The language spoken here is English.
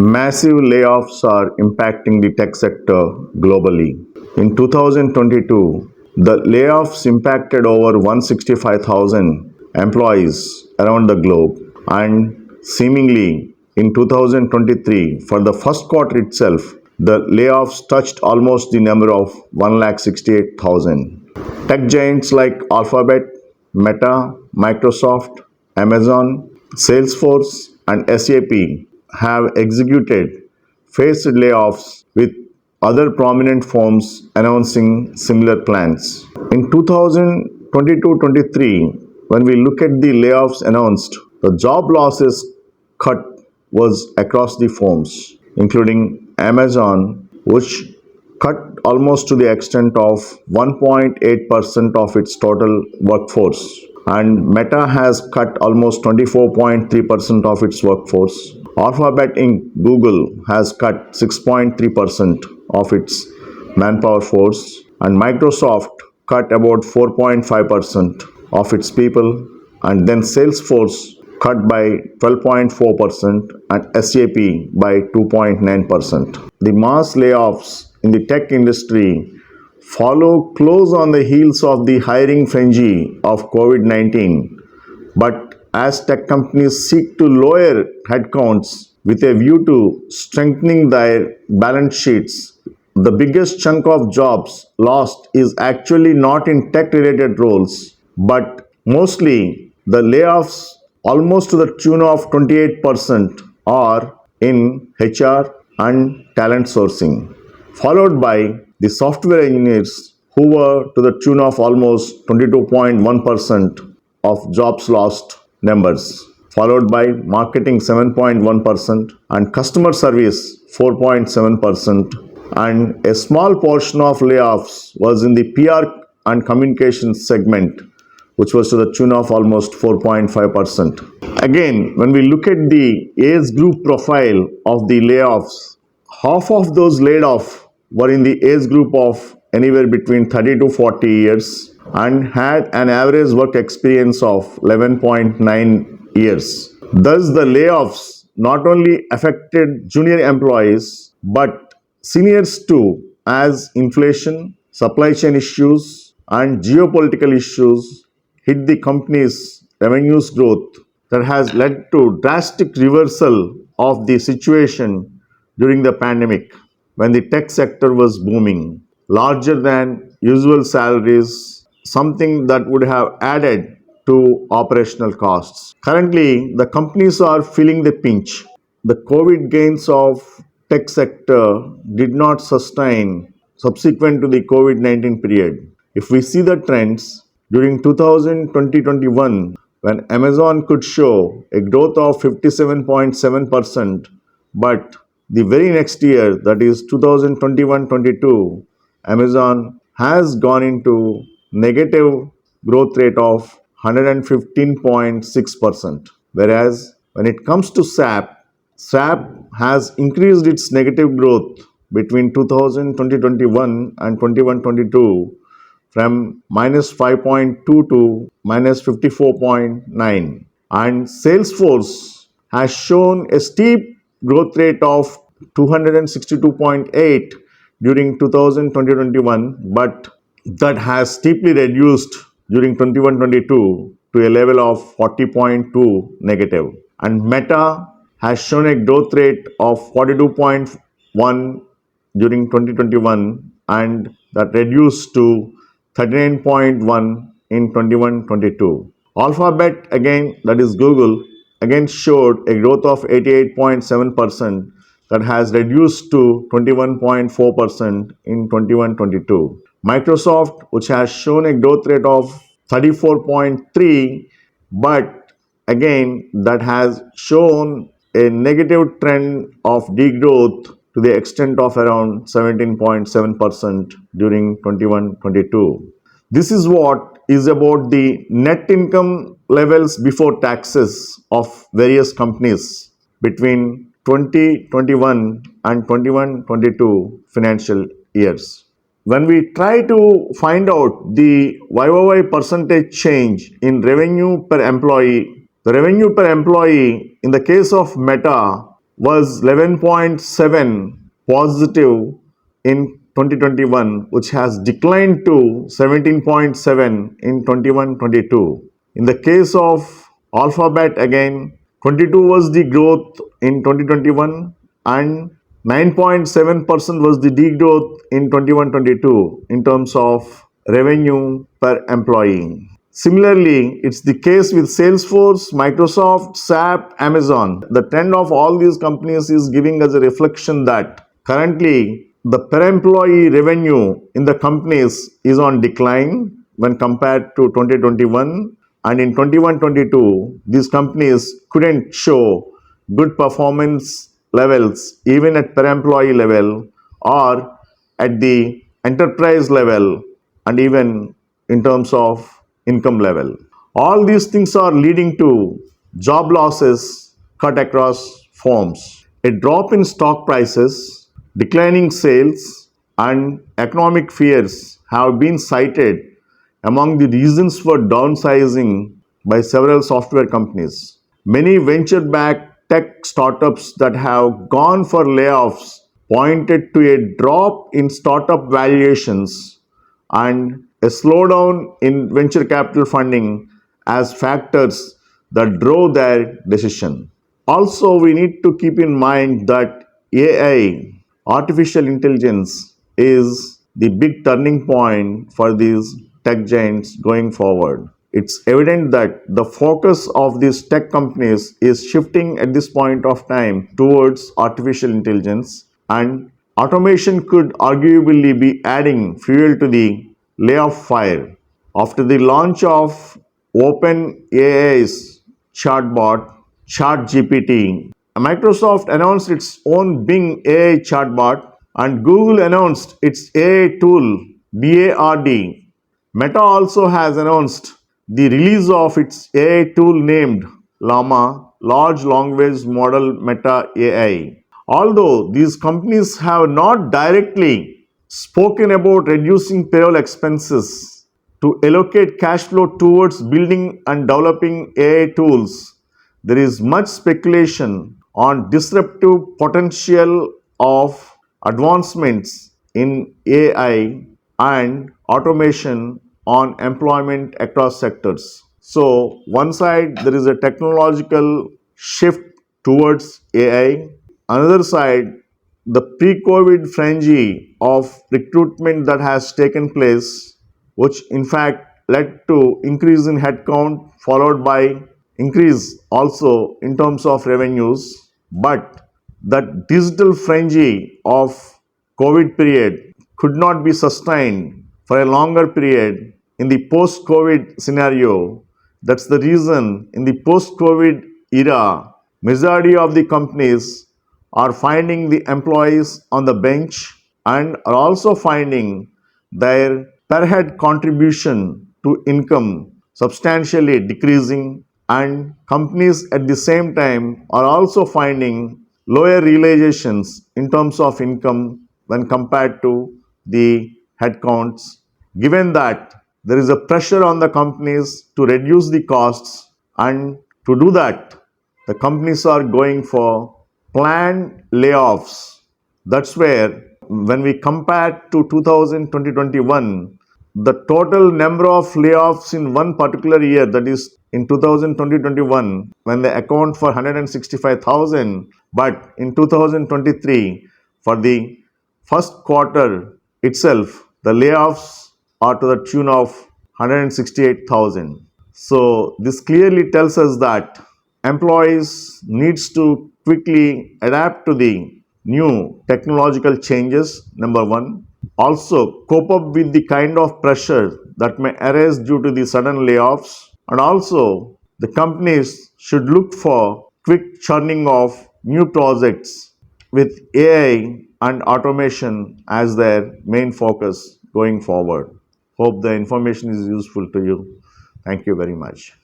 Massive layoffs are impacting the tech sector globally. In 2022, the layoffs impacted over 165,000 employees around the globe, and seemingly in 2023, for the first quarter itself, the layoffs touched almost the number of 168,000. Tech giants like Alphabet, Meta, Microsoft, Amazon, Salesforce, and SAP have executed phased layoffs, with other prominent firms announcing similar plans. In 2022-23, when we look at the layoffs announced, the job losses cut was across the firms, including Amazon, which cut almost to the extent of 1.8% of its total workforce. And Meta has cut almost 24.3% of its workforce. Alphabet Inc. Google has cut 6.3% of its manpower force. And Microsoft cut about 4.5% of its people. And then Salesforce cut by 12.4% and SAP by 2.9%. The mass layoffs in the tech industry follow close on the heels of the hiring frenzy of COVID-19. But as tech companies seek to lower headcounts with a view to strengthening their balance sheets, the biggest chunk of jobs lost is actually not in tech-related roles, but mostly the layoffs, almost to the tune of 28%, are in HR and talent sourcing, followed by the software engineers, who were to the tune of almost 22.1% of jobs lost numbers, followed by marketing 7.1% and customer service 4.7%, and a small portion of layoffs was in the PR and communications segment, which was to the tune of almost 4.5%. Again, when we look at the age group profile of the layoffs, half of those laid off were in the age group of anywhere between 30 to 40 years and had an average work experience of 11.9 years. Thus, the layoffs not only affected junior employees but seniors too, as inflation, supply chain issues, and geopolitical issues hit the company's revenues growth, that has led to drastic reversal of the situation during the pandemic, when the tech sector was booming. Larger than usual salaries, something that would have added to operational costs. Currently, the companies are feeling the pinch. The COVID gains of tech sector did not sustain subsequent to the COVID-19 period. If we see the trends, during 2020-21, when Amazon could show a growth of 57.7%, but the very next year, that is 2021-22, Amazon has gone into negative growth rate of 115.6%. Whereas when it comes to SAP has increased its negative growth between 2020-21 and 21-22 from minus 5.2 to minus 54.9. And Salesforce has shown a steep growth rate of 262.8 during 2020-21, but that has steeply reduced during 21-22 to a level of 40.2 negative. And Meta has shown a growth rate of 42.1 during 2021, and that reduced to 39.1 in 21-22. Alphabet, again, that is Google, again showed a growth of 88.7%, that has reduced to 21.4% in 21-22. Microsoft, which has shown a growth rate of 34.3, but again that has shown a negative trend of degrowth to the extent of around 17.7% during 21-22. This is what is about the net income levels before taxes of various companies between 2021 and 21-22 financial years. When we try to find out the YOY percentage change in revenue per employee, the revenue per employee in the case of Meta was 11.7 positive in 2021, which has declined to 17.7 in 21-22. In the case of Alphabet, again, 22 was the growth in 2021 and 9.7% was the degrowth in 21-22 in terms of revenue per employee. Similarly, it's the case with Salesforce, Microsoft, SAP, Amazon. The trend of all these companies is giving us a reflection that currently the per employee revenue in the companies is on decline when compared to 2021, and in 21-22 these companies couldn't show good performance levels even at per employee level or at the enterprise level and even in terms of income level. All these things are leading to job losses cut across firms. A drop in stock prices, declining sales, and economic fears have been cited among the reasons for downsizing by several software companies. Many venture backed tech startups that have gone for layoffs pointed to a drop in startup valuations and a slowdown in venture capital funding as factors that drove their decision. Also, we need to keep in mind that AI, artificial intelligence, is the big turning point for these tech giants going forward. It's evident that the focus of these tech companies is shifting at this point of time towards artificial intelligence, and automation could arguably be adding fuel to the layoff fire. After the launch of OpenAI's chatbot ChatGPT, Microsoft announced its own Bing AI chatbot and Google announced its AI tool BARD. Meta also has announced the release of its AI tool named Llama, Large Language Model Meta AI. Although these companies have not directly spoken about reducing payroll expenses to allocate cash flow towards building and developing AI tools, there is much speculation on disruptive potential of advancements in AI and automation on employment across sectors. So, one side there is a technological shift towards AI, another side the pre-COVID frenzy of recruitment that has taken place, which in fact led to increase in headcount followed by increase also in terms of revenues. But that digital frenzy of COVID period could not be sustained for a longer period in the post-COVID scenario. That's the reason in the post-COVID era, majority of the companies are finding the employees on the bench and are also finding their per head contribution to income substantially decreasing, and companies at the same time are also finding lower realizations in terms of income when compared to the headcounts, given that there is a pressure on the companies to reduce the costs, and to do that the companies are going for planned layoffs. That's where, when we compare to 2021, the total number of layoffs in one particular year, that is in 2020-21, when they account for 165,000, but in 2023, for the first quarter itself, the layoffs are to the tune of 168,000. So this clearly tells us that employees needs to quickly adapt to the new technological changes, number one. Also cope up with the kind of pressure that may arise due to the sudden layoffs, and also the companies should look for quick churning of new projects with AI and automation as their main focus going forward. Hope the information is useful to you. Thank you very much.